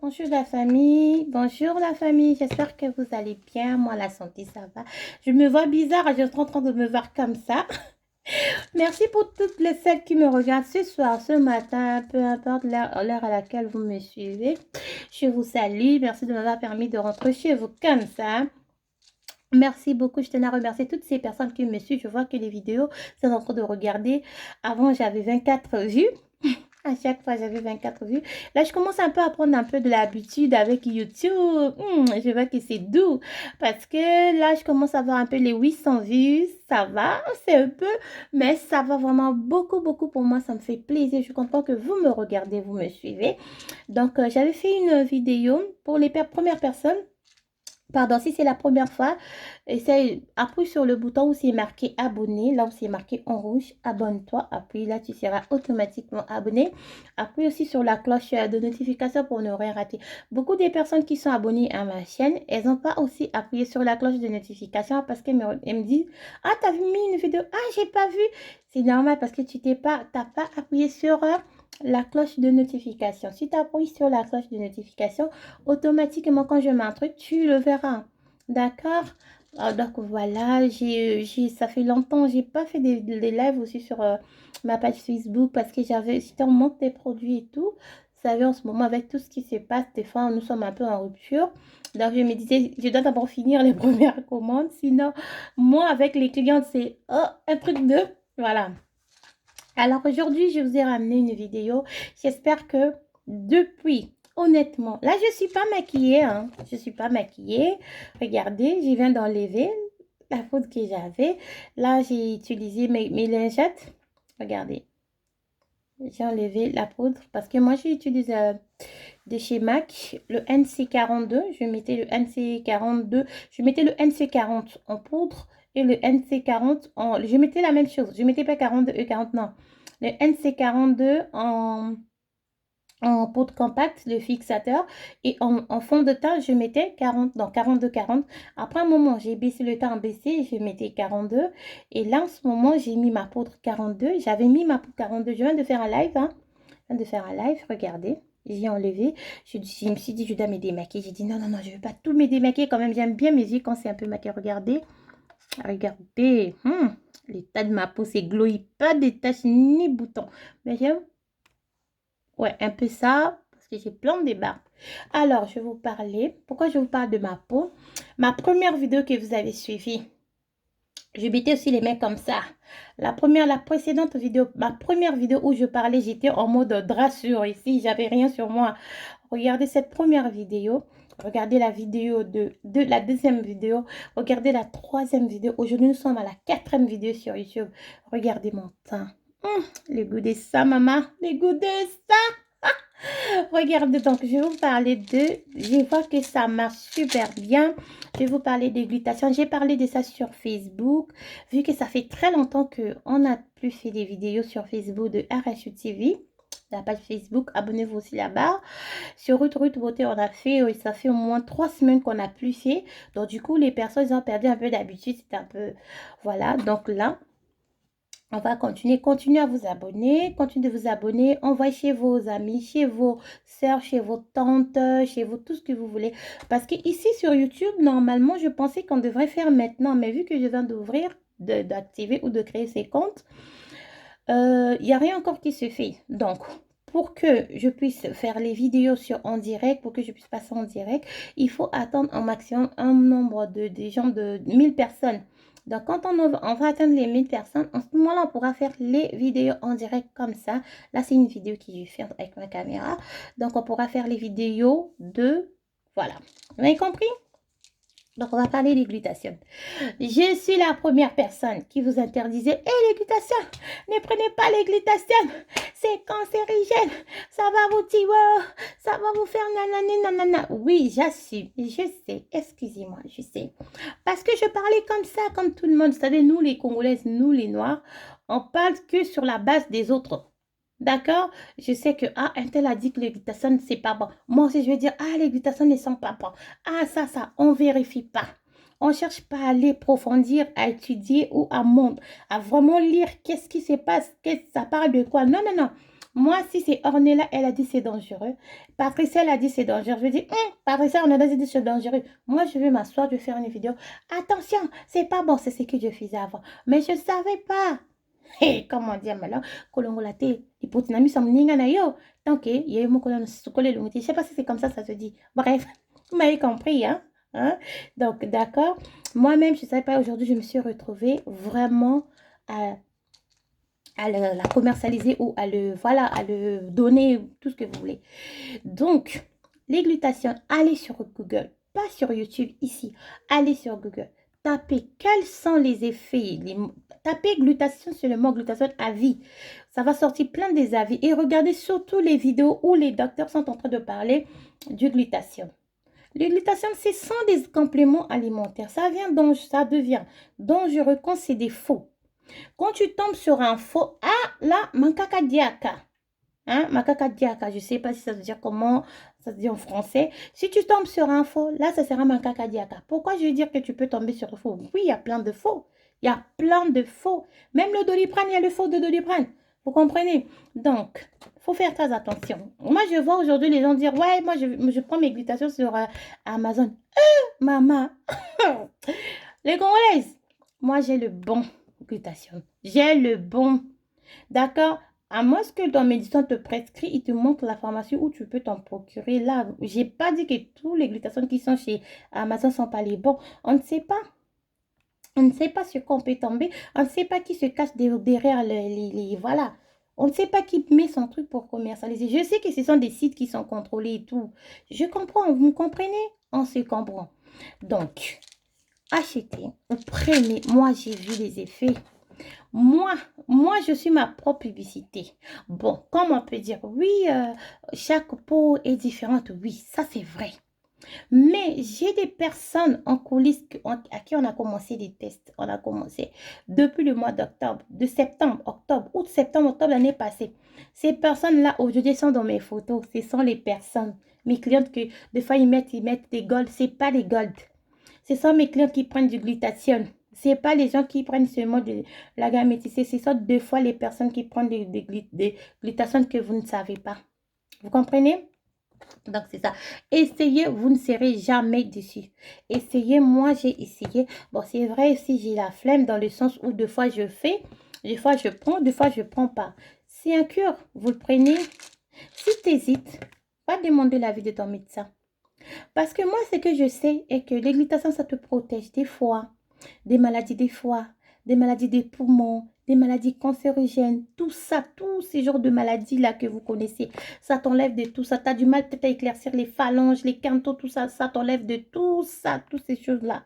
Bonjour la famille, bonjour la famille, j'espère que vous allez bien. Moi, la santé, ça va. Je me vois bizarre, je suis en train de me voir comme ça. Merci pour toutes les celles qui me regardent ce soir, ce matin, peu importe l'heure à laquelle vous me suivez. Je vous salue, merci de m'avoir permis de rentrer chez vous comme ça. Merci beaucoup, je tenais à remercier toutes ces personnes qui me suivent. Je vois que les vidéos sont en train de regarder. Avant, j'avais 24 vues. À chaque fois, j'avais 24 vues. Là, je commence un peu à prendre un peu de l'habitude avec YouTube. Je vois que c'est doux. Parce que là, je commence à avoir un peu les 800 vues. Ça va, c'est un peu, mais ça va vraiment beaucoup, beaucoup pour moi. Ça me fait plaisir. Je suis contente que vous me regardez, vous me suivez. Donc, j'avais fait une vidéo pour les premières personnes. Pardon, si c'est la première fois, appuie sur le bouton où c'est marqué abonner, là où c'est marqué en rouge, abonne-toi, appuie là, tu seras automatiquement abonné. Appuie aussi sur la cloche de notification pour ne rien rater. Beaucoup des personnes qui sont abonnées à ma chaîne, elles n'ont pas aussi appuyé sur la cloche de notification parce elles me disent, ah, t'as mis une vidéo, ah, j'ai pas vu. C'est normal parce que t'as pas appuyé sur la cloche de notification. Si tu appuies sur la cloche de notification, automatiquement, quand je mets un truc, tu le verras. D'accord? Donc voilà, ça fait longtemps, j'ai pas fait des lives aussi sur ma page Facebook parce que j'étais en manque des produits et tout. Vous savez, en ce moment, avec tout ce qui se passe, des fois, nous sommes un peu en rupture. Donc, je me disais, je dois d'abord finir les premières commandes. Sinon, moi, avec les clientes, c'est un truc de... Voilà. Alors aujourd'hui, je vous ai ramené une vidéo. J'espère que depuis, honnêtement, là, je ne suis pas maquillée. Hein. Je ne suis pas maquillée. Regardez, je viens d'enlever la poudre que j'avais. Là, j'ai utilisé mes lingettes. Regardez, j'ai enlevé la poudre parce que moi, j'utilise de chez MAC le NC42. Je mettais le NC42. Je mettais le NC40 en poudre et le NC40 en... Je mettais la même chose. Je mettais pas 42 et 40, non. Le NC42 en poudre compacte, le fixateur. Et en fond de teint, je mettais 40, donc 42-40. Après un moment, j'ai baissé le teint, baissé, je mettais 42. Et là, en ce moment, j'ai mis ma poudre 42. J'avais mis ma poudre 42. Je viens de faire un live, hein. Je viens de faire un live, regardez. J'ai enlevé. Je me suis dit, je dois me démaquiller. J'ai dit, non, non, non, je ne veux pas tout me démaquiller quand même. J'aime bien mes yeux quand c'est un peu maquillé. Regardez. Regardez. L'état de ma peau, c'est glowy. Pas de taches ni boutons. Mais j'aime, ouais, un peu ça. Parce que j'ai plein de barbe. Alors, je vais vous parler. Pourquoi je vous parle de ma peau? Ma première vidéo que vous avez suivie. Je mettais aussi les mains comme ça. La précédente vidéo, ma première vidéo où je parlais, j'étais en mode drassure ici. J'avais rien sur moi. Regardez cette première vidéo. Regardez la vidéo de la deuxième vidéo. Regardez la troisième vidéo. Aujourd'hui, nous sommes à la quatrième vidéo sur YouTube. Regardez mon teint. Le goût de ça, maman. Le goût de ça. Regardez, donc, je vais vous parler de... Je vois que ça marche super bien. Je vais vous parler de glutation. J'ai parlé de ça sur Facebook. Vu que ça fait très longtemps qu'on n'a plus fait des vidéos sur Facebook de RHU TV. La page Facebook, abonnez-vous aussi là-bas. Sur Ruth Beauté, on a fait, ça fait au moins 3 semaines qu'on n'a plus fait. Donc, du coup, les personnes ont perdu un peu d'habitude. C'est un peu... Voilà, donc là... On va continuer à vous abonner, continuez de vous abonner, envoyez chez vos amis, chez vos soeurs, chez vos tantes, chez vous, tout ce que vous voulez. Parce que ici sur YouTube, normalement, je pensais qu'on devrait faire maintenant, mais vu que je viens d'ouvrir, d'activer ou de créer ces comptes, il n'y a rien encore qui se fait. Donc, pour que je puisse faire les vidéos en direct, pour que je puisse passer en direct, il faut attendre un maximum un nombre de gens de 1000 personnes. Donc, quand on va atteindre les 1000 personnes, en ce moment-là, on pourra faire les vidéos en direct comme ça. Là, c'est une vidéo que je fais avec ma caméra. Donc, on pourra faire les vidéos de... Voilà. Vous avez compris? Donc, on va parler des glutations. Je suis la première personne qui vous interdisait, les glutations, ne prenez pas les glutations, c'est cancérigène, ça va vous tuer, ça va vous faire nanani nanana. Oui, j'assume, je sais, excusez-moi, je sais. Parce que je parlais comme ça, comme tout le monde. Vous savez, nous les Congolaises, nous les Noirs, on parle que sur la base des autres. D'accord? Je sais que, un tel a dit que les glutations, c'est pas bon. Moi aussi, je vais dire, les glutations ne sont pas bons. Ça, on vérifie pas. On ne cherche pas à aller approfondir, à étudier ou à vraiment lire qu'est-ce qui se passe, ça parle de quoi. Non, non, non. Moi, si c'est Ornella, elle a dit c'est dangereux. Patricia, elle a dit c'est dangereux. Je dis, Patricia, on a dit c'est dangereux. Moi, je vais m'asseoir, je vais faire une vidéo. Attention, c'est pas bon, c'est ce que je faisais avant. Mais je ne savais pas. Hey, comment dire, alors, kolongolate, ipotinami samninga na yo. Tant que, il y a eu mon colon, je sais pas si c'est comme ça se dit. Bref, vous m'avez compris, hein? Hein? Donc, d'accord. Moi-même, je ne savais pas, aujourd'hui, je me suis retrouvée vraiment à la commercialiser ou voilà, à le donner, tout ce que vous voulez. Donc, les glutations, allez sur Google, pas sur YouTube ici, allez sur Google, tapez quels sont les effets, tapez glutation sur le mot glutation avis, ça va sortir plein des avis et regardez surtout les vidéos où les docteurs sont en train de parler du glutation. Les glutations, ce sont des compléments alimentaires, ça devient dangereux quand c'est des faux. Quand tu tombes sur un faux, là, mankaka diaka. Hein, macaca diaka, je ne sais pas si ça veut dire comment ça se dit en français. Si tu tombes sur un faux, là, ça sera macaca diaka. Pourquoi je veux dire que tu peux tomber sur le faux? Oui, il y a plein de faux. Il y a plein de faux. Même le Doliprane, il y a le faux de Doliprane. Vous comprenez? Donc, il faut faire très attention. Moi, je vois aujourd'hui les gens dire, ouais, moi, je prends mes glutations sur Amazon. Maman, les Congolaises, moi, j'ai le bon glutation. J'ai le bon. D'accord? À moins que ton médecin te prescrit, il te montre la pharmacie où tu peux t'en procurer là. J'ai pas dit que tous les glutations qui sont chez Amazon sont pas les bons. On ne sait pas. On ne sait pas sur quoi on peut tomber. On ne sait pas qui se cache derrière voilà. On ne sait pas qui met son truc pour commercialiser. Je sais que ce sont des sites qui sont contrôlés et tout. Je comprends. Vous me comprenez? On se comprend. Donc, achetez, prenez. Moi, j'ai vu les effets. Moi, je suis ma propre publicité. Bon, comme on peut dire, oui, chaque peau est différente. Oui, ça c'est vrai. Mais j'ai des personnes en coulisses à qui on a commencé des tests. On a commencé depuis le mois d'octobre, de septembre, octobre, août, septembre, octobre l'année passée. Ces personnes-là, aujourd'hui, sont dans mes photos. Ce sont les personnes, mes clientes que des fois ils mettent des golds. Ce n'est pas les golds. Ce sont mes clients qui prennent du glutathione. Ce n'est pas les gens qui prennent seulement de la gamme métissée. Ce sont deux fois les personnes qui prennent des glutations que vous ne savez pas. Vous comprenez? Donc, c'est ça. Essayez, vous ne serez jamais déçus. Essayez, moi, j'ai essayé. Bon, c'est vrai, si j'ai la flemme dans le sens où deux fois je fais, des fois je prends, deux fois je ne prends pas. C'est un cure, vous le prenez. Si tu hésites, va demander l'avis de ton médecin. Parce que moi, ce que je sais est que les glutations, ça te protège des foies, des maladies des foies, des maladies des poumons, des maladies cancérigènes, tout ça, tous ces genres de maladies-là que vous connaissez, ça t'enlève de tout ça. Tu as du mal peut-être à éclaircir les phalanges, les cantos, tout ça, ça t'enlève de tout ça, toutes ces choses-là.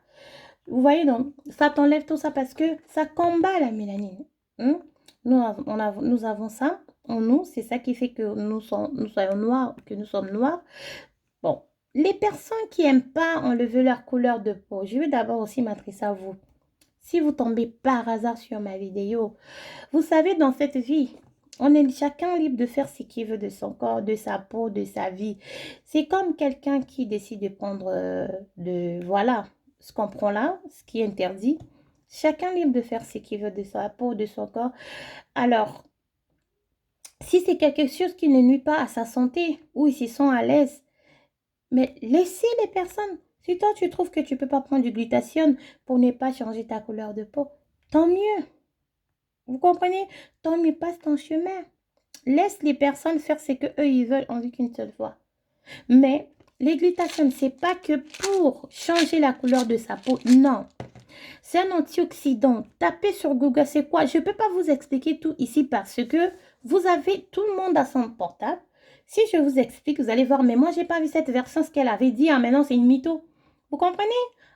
Vous voyez, donc, ça t'enlève tout ça parce que ça combat la mélanine. Hein? Nous avons ça en nous, c'est ça qui fait que nous soyons noirs, que nous sommes noirs. Bon, les personnes qui n'aiment pas enlever leur couleur de peau, je vais d'abord aussi m'adresser à vous. Si vous tombez par hasard sur ma vidéo, vous savez, dans cette vie, on est chacun libre de faire ce qu'il veut de son corps, de sa peau, de sa vie. C'est comme quelqu'un qui décide de prendre voilà, ce qu'on prend là, ce qui est interdit. Chacun libre de faire ce qu'il veut de sa peau, de son corps. Alors, si c'est quelque chose qui ne nuit pas à sa santé, ou ils s'y sont à l'aise, mais laissez les personnes. Si toi, tu trouves que tu ne peux pas prendre du glutathione pour ne pas changer ta couleur de peau, tant mieux. Vous comprenez? Tant mieux, passe ton chemin. Laisse les personnes faire ce qu'eux, ils veulent en vue qu'une seule fois. Mais les glutations, ce n'est pas que pour changer la couleur de sa peau. Non. C'est un antioxydant. Tapez sur Google, c'est quoi? Je ne peux pas vous expliquer tout ici parce que vous avez tout le monde à son portable. Si je vous explique, vous allez voir, mais moi, je n'ai pas vu cette version, ce qu'elle avait dit. Ah, maintenant, c'est une mytho. Vous comprenez?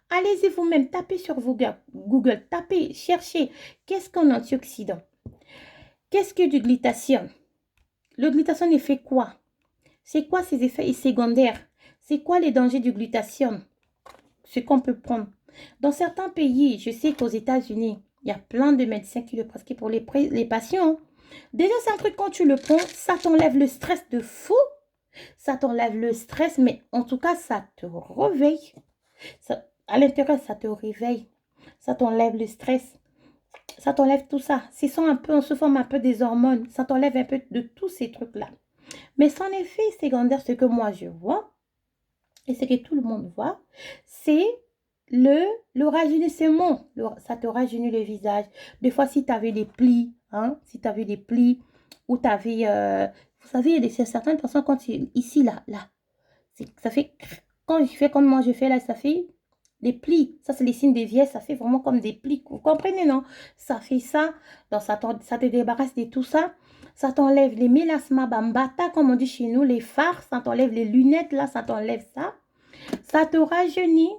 Allez-y vous-même, tapez sur Google, tapez, cherchez. Qu'est-ce qu'un antioxydant? Qu'est-ce que du glutathione? Le glutathione, il fait quoi? C'est quoi ses effets secondaires? C'est quoi les dangers du glutathione? Ce qu'on peut prendre. Dans certains pays, je sais qu'aux États-Unis, il y a plein de médecins qui le prescrivent pour les patients. Déjà, c'est un truc, quand tu le prends, ça t'enlève le stress de fou. Ça t'enlève le stress, mais en tout cas, ça te réveille. À l'intérieur, ça te réveille. Ça t'enlève le stress. Ça t'enlève tout ça. Ce sont un peu, on se forme un peu des hormones. Ça t'enlève un peu de tous ces trucs-là. Mais son effet secondaire, ce que moi je vois, et ce que tout le monde voit, c'est le, le rajeunissement. Ça te rajeunit le visage. Des fois, si tu avais des plis, hein, si tu avais des plis, ou tu avais, vous savez, il y a certaines personnes, quand ici, là, ça fait, quand je fais comme moi je fais là, ça fait des plis. Ça, c'est les signes de vieillesse, ça fait vraiment comme des plis. Vous comprenez, non? Ça fait ça, donc ça te débarrasse de tout ça. Ça t'enlève les mélasmas bambata, comme on dit chez nous, les fards, ça t'enlève les lunettes, là, ça t'enlève ça. Ça te rajeunit,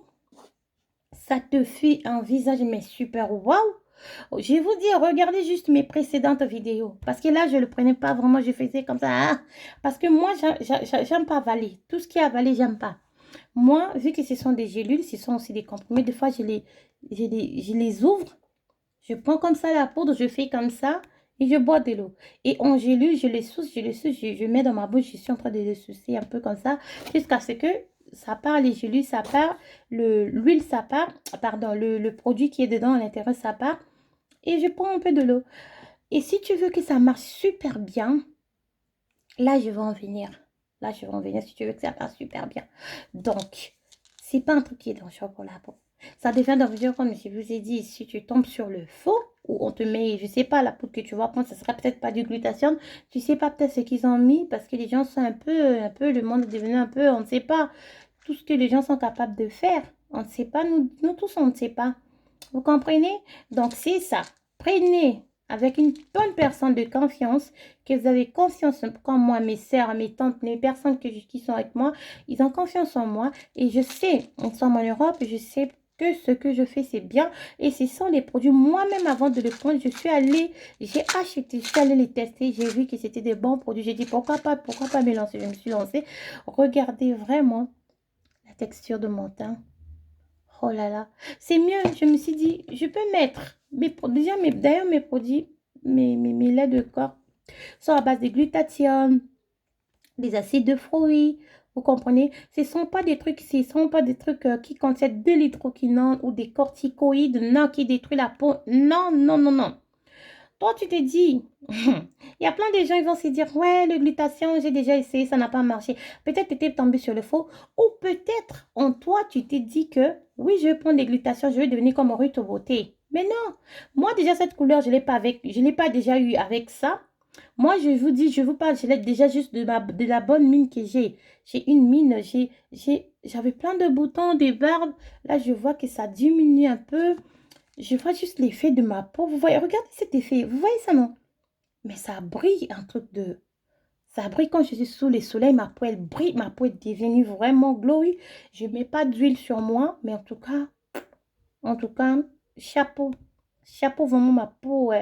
ça te fait un visage, mais super waouh! Je vais vous dire, regardez juste mes précédentes vidéos. Parce que là, je ne le prenais pas vraiment, je faisais comme ça. Ah. Parce que moi, j'aime pas avaler. Tout ce qui est avalé, j'aime pas. Moi, vu que ce sont des gélules, ce sont aussi des comprimés, des fois, je les ouvre, je prends comme ça la poudre, je fais comme ça et je bois de l'eau. Et en gélule, je mets dans ma bouche, je suis en train de le sucer un peu comme ça, jusqu'à ce que ça part, les gélules, ça part, l'huile, ça part, pardon, le produit qui est dedans à l'intérieur, ça part. Et je prends un peu de l'eau. Et si tu veux que ça marche super bien, là, je vais en venir. Là, je vais en venir si tu veux que ça marche super bien. Donc, c'est pas un truc qui est dangereux pour la peau. Ça devient dangereux, comme je vous ai dit, si tu tombes sur le faux, ou on te met, je sais pas, la poudre que tu vas prendre, ça sera peut-être pas du glutathion. Tu sais pas peut-être ce qu'ils ont mis, parce que les gens sont un peu, le monde est devenu un peu, on ne sait pas tout ce que les gens sont capables de faire. On ne sait pas, nous tous, on ne sait pas. Vous comprenez? Donc, c'est ça. Prenez avec une bonne personne de confiance, que vous avez confiance comme moi, mes sœurs, mes tantes, les personnes qui sont avec moi, ils ont confiance en moi. Et je sais, nous sommes en Europe, je sais que ce que je fais, c'est bien. Et ce sont les produits. Moi-même, avant de le prendre, j'ai acheté, je suis allée les tester. J'ai vu que c'était des bons produits. J'ai dit, pourquoi pas me lancer? Je me suis lancée. Regardez vraiment la texture de mon teint. Oh là là, c'est mieux. Je me suis dit, je peux mettre mes produits. D'ailleurs, mes produits, mes laits de corps sont à base de glutathione, des acides de fruits. Vous comprenez? Ce sont pas des trucs qui contiennent de l'hydroquinone ou des corticoïdes, non, qui détruisent la peau. Non, non, non, non. Toi, tu te dis, il y a plein de gens, ils vont se dire, ouais, le glutathion, j'ai déjà essayé, ça n'a pas marché. Peut-être que tu es tombé sur le faux. Ou peut-être, en toi, tu t'es dit que, oui, je vais prendre des glutations, je vais devenir comme Ruth Beauté. Mais non, moi, déjà, cette couleur, je l'ai pas déjà eu avec ça. Moi, je vous dis, je vous parle, je l'ai déjà juste de la bonne mine que j'ai. J'ai une mine, j'avais plein de boutons, des barbes. Là, je vois que ça diminue un peu. Je vois juste l'effet de ma peau. Vous voyez, regardez cet effet. Vous voyez ça, non? Mais ça brille, un truc de... Ça brille quand je suis sous le soleil. Ma peau, elle brille. Ma peau est devenue vraiment glowy. Je ne mets pas d'huile sur moi. Mais en tout cas, chapeau. Chapeau, vraiment, ma peau.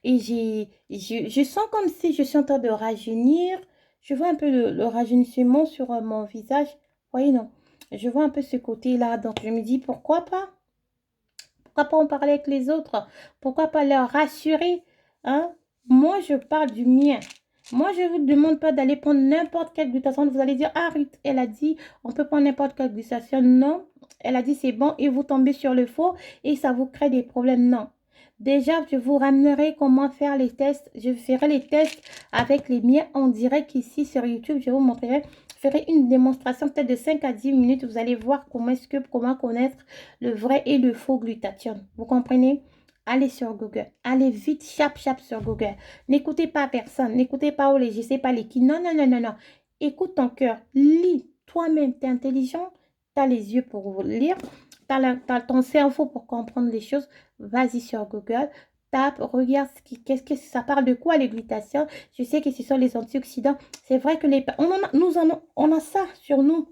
Et je sens comme si je suis en train de rajeunir. Je vois un peu le rajeunissement sur mon visage. Vous voyez, non? Je vois un peu ce côté-là. Donc, je me dis, pourquoi pas? Pourquoi pas en parler avec les autres? Pourquoi pas leur rassurer? Hein? Moi, je parle du mien. Moi, je ne vous demande pas d'aller prendre n'importe quelle glutathion. Vous allez dire, ah, Ruth, elle a dit, on peut prendre n'importe quelle glutathion. Non, elle a dit, c'est bon, et vous tombez sur le faux, et ça vous crée des problèmes. Non. Déjà, je vous ramènerai comment faire les tests. Je ferai les tests avec les miens en direct ici sur YouTube. Je vous montrerai. Je ferai une démonstration peut-être de 5 à 10 minutes. Vous allez voir comment connaître le vrai et le faux glutathione. Vous comprenez? Allez sur Google. Allez vite, chap, chap sur Google. N'écoutez pas personne. N'écoutez pas les, je sais pas les qui. Non, non, non, non, non. Écoute ton cœur. Lis toi-même. Tu es intelligent. Tu as les yeux pour lire. Tu as ton cerveau pour comprendre les choses. Vas-y sur Google. Tape, regarde qu'est-ce que ça parle de quoi les glutations. Je sais que ce sont les antioxydants. C'est vrai que on a ça sur nous.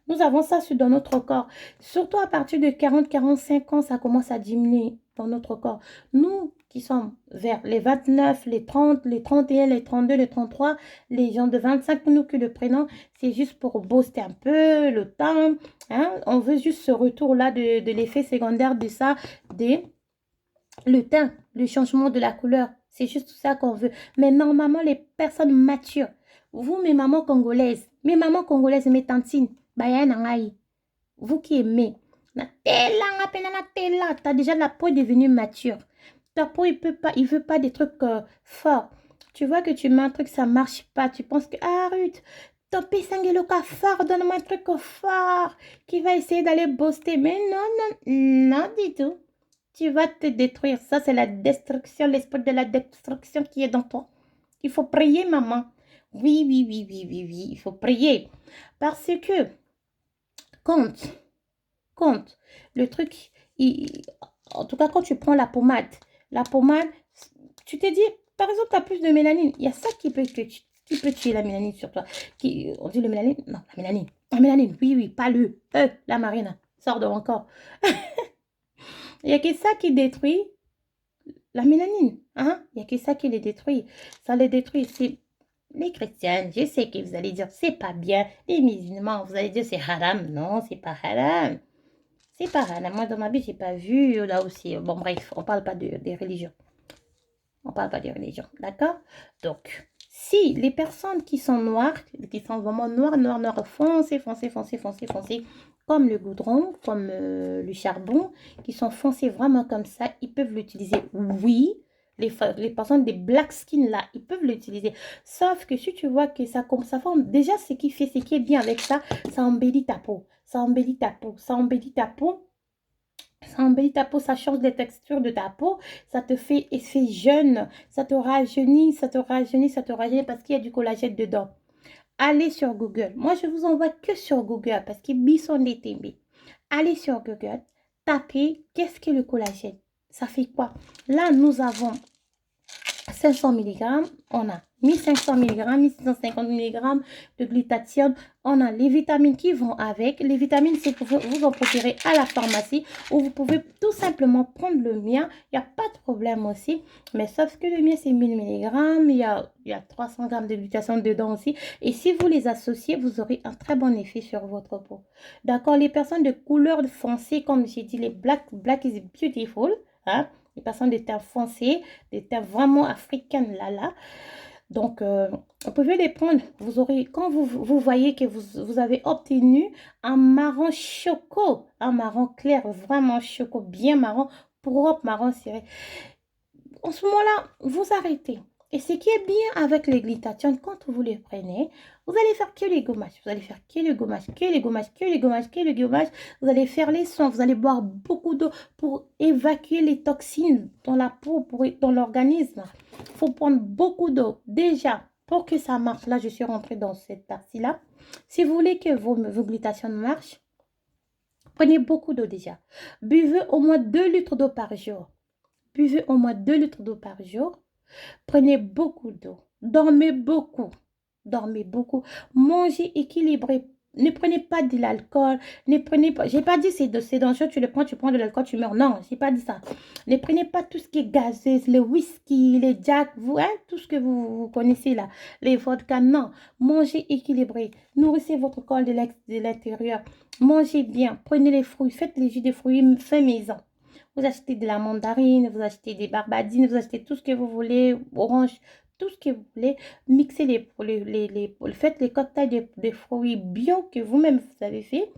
Nous avons ça dans notre corps. Surtout à partir de 40-45 ans, ça commence à diminuer dans notre corps. Nous qui sommes vers les 29, les 30, les 31, les 32, les 33, les gens de 25, nous qui le prenons, c'est juste pour booster un peu le temps. Hein? On veut juste ce retour-là de l'effet secondaire de ça, le teint, le changement de la couleur. C'est juste ça qu'on veut. Mais normalement, les personnes matures, vous, mes mamans congolaises, mes tantines, bah, vous qui aimez, t'as déjà la peau est devenue mature. ta peau, il veut pas des trucs forts. Tu vois que tu mets un truc, ça marche pas. Tu penses que, ah, Ruth, ton pisang est le fort, donne-moi un truc fort qui va essayer d'aller booster. Mais non, non, non, du tout. Tu vas te détruire. Ça, c'est la destruction, l'esprit de la destruction qui est dans toi. Il faut prier, maman. Oui, oui, oui, oui, oui, oui. Il faut prier. Parce que, compte, compte. Le truc, en tout cas, quand tu prends la pommade, tu te dis, par exemple, tu as plus de mélanine. Il y a ça qui peut tuer la mélanine sur toi. On dit le mélanine? Non, la mélanine. La mélanine, oui, oui, pas la marine. Sors de mon corps. Il n'y a que ça qui détruit la mélanine. Hein? Il n'y a que ça qui les détruit. Ça les détruit. C'est les chrétiens. Je sais que vous allez dire, c'est pas bien. Les musulmans, vous allez dire, c'est haram. Non, c'est pas haram. C'est pas haram. Moi, dans ma vie, j'ai pas vu là aussi. Bon, bref, on parle pas des religions. On parle pas des religions. D'accord? Donc, si les personnes qui sont noires, qui sont vraiment noires, noires, noires, foncées, foncées, foncées, foncées, foncées, comme le goudron, comme le charbon, qui sont foncés vraiment comme ça, ils peuvent l'utiliser. Oui, les personnes des black skin là, ils peuvent l'utiliser. Sauf que si tu vois que ça forme, déjà ce qui est bien avec ça, ça embellit ta peau. Ça embellit ta peau. Ça embellit ta peau. Ça embellit ta peau, ça change les textures de ta peau, ça te fait effet jeune, ça te rajeunit, ça te rajeunit, ça te rajeunit parce qu'il y a du collagène dedans. Allez sur Google. Moi, je vous envoie que sur Google parce que Bisson est tombé. Allez sur Google, tapez qu'est-ce que le collagène. Ça fait quoi? Là, nous avons 500 mg, on a 1500 mg, 1650 mg de glutathione, on a les vitamines qui vont avec. Les vitamines, c'est pour vous en procurer à la pharmacie ou vous pouvez tout simplement prendre le mien. Il n'y a pas de problème aussi, mais sauf que le mien, c'est 1000 mg, il y a 300 g de glutathione dedans aussi. Et si vous les associez, vous aurez un très bon effet sur votre peau. D'accord, les personnes de couleur foncée, comme j'ai dit, les black is beautiful, hein. Les personnes de teint foncé, des teints vraiment africaines là. Donc, vous pouvez les prendre. Vous aurez, quand vous voyez que vous avez obtenu un marron choco, un marron clair, vraiment choco, bien marron, propre marron ciré. En ce moment-là, vous arrêtez. Et ce qui est bien avec les glutathione, quand vous les prenez, vous allez faire que les gommages. Vous allez faire que les gommages, que les gommages, que les gommages, que les gommages. Vous allez faire les soins. Vous allez boire beaucoup d'eau pour évacuer les toxines dans la peau, dans l'organisme. Il faut prendre beaucoup d'eau. Déjà, pour que ça marche, là, je suis rentrée dans cette partie-là. Si vous voulez que vos glutathione marchent, prenez beaucoup d'eau déjà. Buvez au moins 2 litres d'eau par jour. Buvez au moins 2 litres d'eau par jour. Prenez beaucoup d'eau. Dormez beaucoup. Dormez beaucoup. Mangez équilibré. Ne prenez pas de l'alcool. Ne prenez pas. J'ai pas dit c'est dangereux, tu prends de l'alcool, tu meurs. Non, j'ai pas dit ça. Ne prenez pas tout ce qui est gazeuse, le whisky, les jack, tout ce que vous connaissez là. Les vodka, non. Mangez équilibré. Nourrissez votre corps de l'intérieur. Mangez bien. Prenez les fruits. Faites les jus de fruits fait maison. Vous achetez de la mandarine, vous achetez des barbadines, vous achetez tout ce que vous voulez, orange, tout ce que vous voulez. Mixez faites les cocktails des fruits bio que vous-même vous avez fait.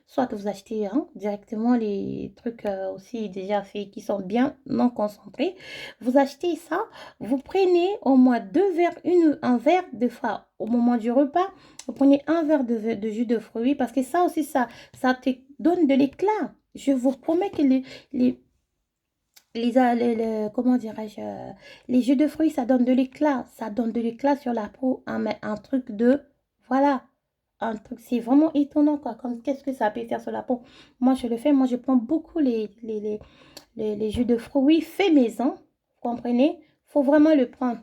Soit vous achetez directement les trucs aussi déjà faits qui sont bien non concentrés. Vous achetez ça, vous prenez au moins 2 verres, un verre de fois au moment du repas. Vous prenez un verre de jus de fruits parce que ça aussi, ça te donne de l'éclat. Je vous promets que comment dirais-je, les jus de fruits, ça donne de l'éclat. Ça donne de l'éclat sur la peau. Un truc voilà, un truc, c'est vraiment étonnant, quoi. Comme, qu'est-ce que ça peut faire sur la peau? Moi, je le fais. Moi, je prends beaucoup les jus de fruits faits maison. Vous comprenez? Faut vraiment le prendre.